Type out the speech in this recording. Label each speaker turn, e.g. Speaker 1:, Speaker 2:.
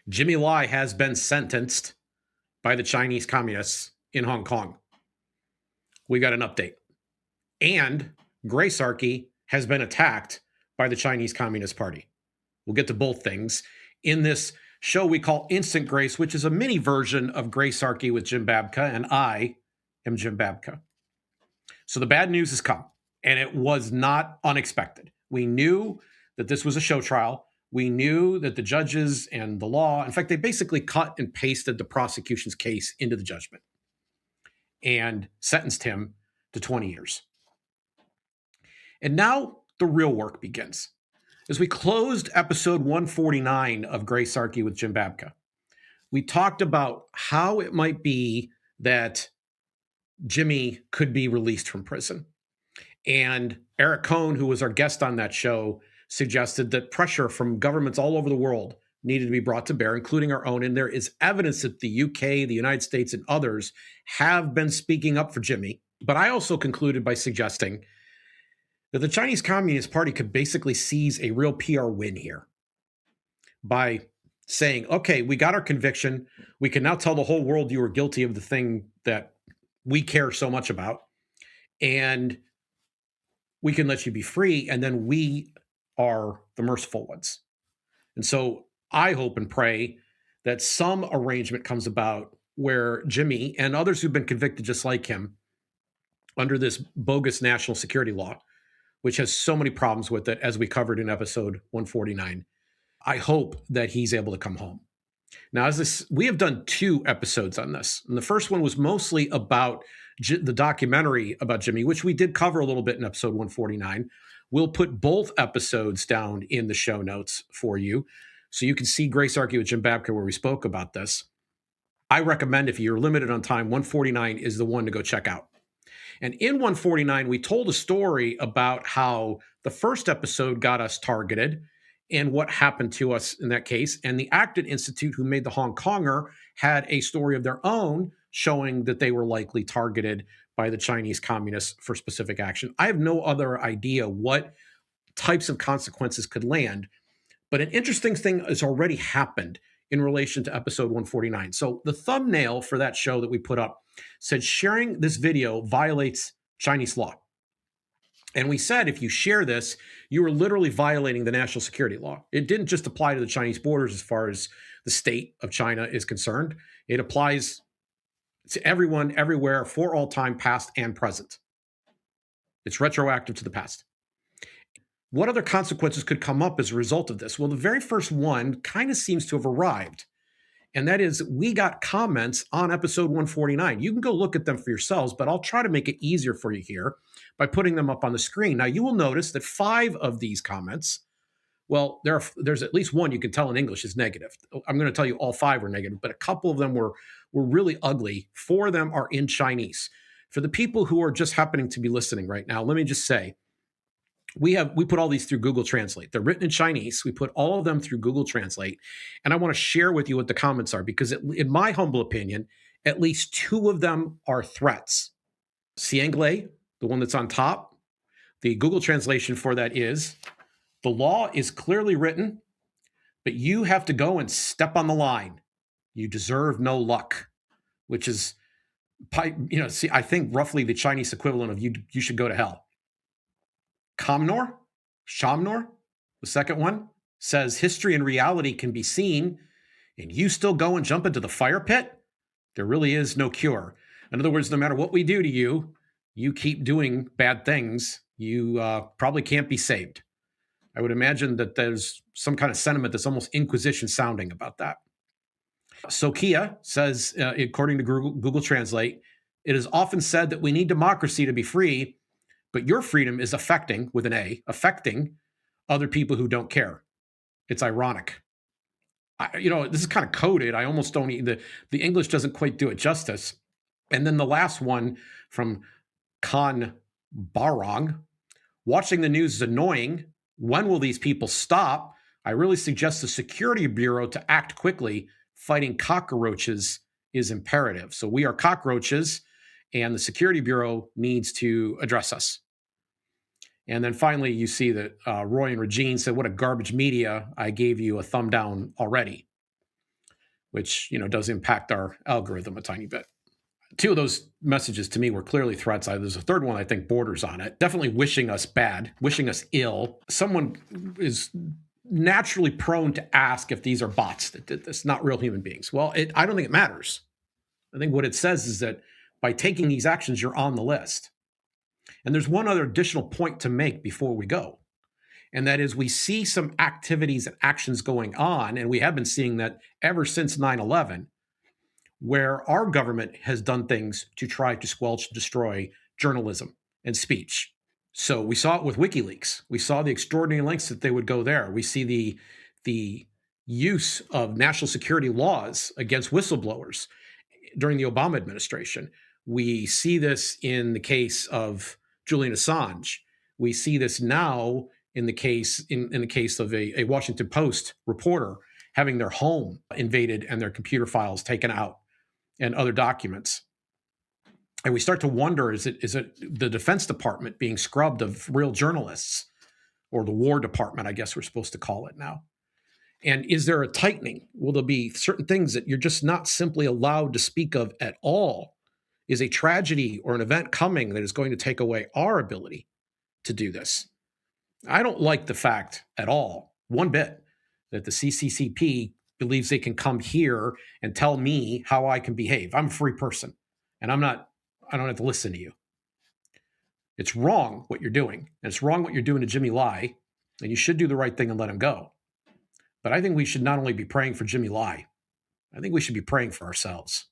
Speaker 1: Jimmy Lai has been sentenced by the Chinese communists in Hong Kong. We got an update. And Gracearchy has been attacked by the Chinese Communist Party. We'll get to both things in this show we call Instant Grace, which is a mini version of Gracearchy with Jim Babka, and I am Jim Babka. So the bad news has come, and it was not unexpected. We knew that this was a show trial. We knew that the judges and the law, in fact, they basically cut and pasted the prosecution's case into the judgment and sentenced him to 20 years. And now the real work begins. As we closed episode 149 of Gracearchy with Jim Babka, we talked about how it might be that Jimmy could be released from prison. And Eric Cohn, who was our guest on that show, suggested that pressure from governments all over the world needed to be brought to bear, including our own. And there is evidence that the UK, the United States, and others have been speaking up for Jimmy. But I also concluded by suggesting that the Chinese Communist Party could basically seize a real PR win here by saying, okay, we got our conviction. We can now tell the whole world you were guilty of the thing that we care so much about. And we can let you be free. And then we are the merciful ones. And so I hope and pray that some arrangement comes about where Jimmy and others who've been convicted just like him under this bogus national security law, which has so many problems with it, as we covered in episode 149, I hope that he's able to come home. Now, we have done 2 episodes on this. And the first one was mostly about the documentary about Jimmy, which we did cover a little bit in episode 149. We'll put both episodes down in the show notes for you, so you can see Gracearchy with Jim Babka, where we spoke about this. I recommend, if you're limited on time, 149 is the one to go check out. And in 149, we told a story about how the first episode got us targeted and what happened to us in that case. And the Acton Institute, who made the Hong Konger, had a story of their own showing that they were likely targeted by the Chinese communists for specific action. I have no other idea what types of consequences could land, but an interesting thing has already happened in relation to episode 149. So the thumbnail for that show that we put up said, sharing this video violates Chinese law. And we said, if you share this, you are literally violating the national security law. It didn't just apply to the Chinese borders as far as the state of China is concerned. It applies to everyone, everywhere, for all time, past and present. It's retroactive to the past. What other consequences could come up as a result of this? Well, the very first one kind of seems to have arrived. And that is, we got comments on episode 149. You can go look at them for yourselves, but I'll try to make it easier for you here by putting them up on the screen. Now, you will notice that 5 of these comments, well, there's at least one you can tell in English is negative. I'm going to tell you all 5 were negative, but a couple of them were really ugly. 4 of them are in Chinese. For the people who are just happening to be listening right now, let me just say, we put all these through Google Translate. They're written in Chinese. We put all of them through Google Translate. And I want to share with you what the comments are, because in my humble opinion, at least 2 of them are threats. Siangle, the one that's on top, the Google translation for that is, the law is clearly written, but you have to go and step on the line. You deserve no luck, which is, I think roughly the Chinese equivalent of you should go to hell. Shamnor, the second one, says history and reality can be seen, and you still go and jump into the fire pit? There really is no cure. In other words, no matter what we do to you, you keep doing bad things, you probably can't be saved. I would imagine that there's some kind of sentiment that's almost Inquisition sounding about that. Sokia says, according to Google Translate, it is often said that we need democracy to be free, but your freedom is affecting, with an A, affecting other people who don't care. It's ironic. This is kind of coded. I almost don't the English doesn't quite do it justice. And then the last one from Khan Barong, watching the news is annoying. When will these people stop? I really suggest the Security Bureau to act quickly. Fighting cockroaches is imperative. So we are cockroaches, and the Security Bureau needs to address us. And then finally, you see that Roy and Regine said, what a garbage media. I gave you a thumb down already. which, does impact our algorithm a tiny bit. Two of those messages to me were clearly threats. There's a third one I think borders on it. Definitely wishing us bad, wishing us ill. Someone is naturally prone to ask if these are bots that did this, not real human beings. Well, I don't think it matters. I think what it says is that by taking these actions, you're on the list. And there's one other additional point to make before we go. And that is we see some activities and actions going on, and we have been seeing that ever since 9/11, where our government has done things to try to squelch and destroy journalism and speech. So we saw it with WikiLeaks. We saw the extraordinary lengths that they would go there. We see the use of national security laws against whistleblowers during the Obama administration. We see this in the case of Julian Assange. We see this now in the case of a Washington Post reporter having their home invaded and their computer files taken out and other documents. And we start to wonder, is it the Defense Department being scrubbed of real journalists, or the War Department, I guess we're supposed to call it now? And is there a tightening? Will there be certain things that you're just not simply allowed to speak of at all? Is a tragedy or an event coming that is going to take away our ability to do this? I don't like the fact at all, one bit, that the CCCP believes they can come here and tell me how I can behave. I'm a free person, and I don't have to listen to you. It's wrong what you're doing. And it's wrong what you're doing to Jimmy Lai, and you should do the right thing and let him go. But I think we should not only be praying for Jimmy Lai, I think we should be praying for ourselves.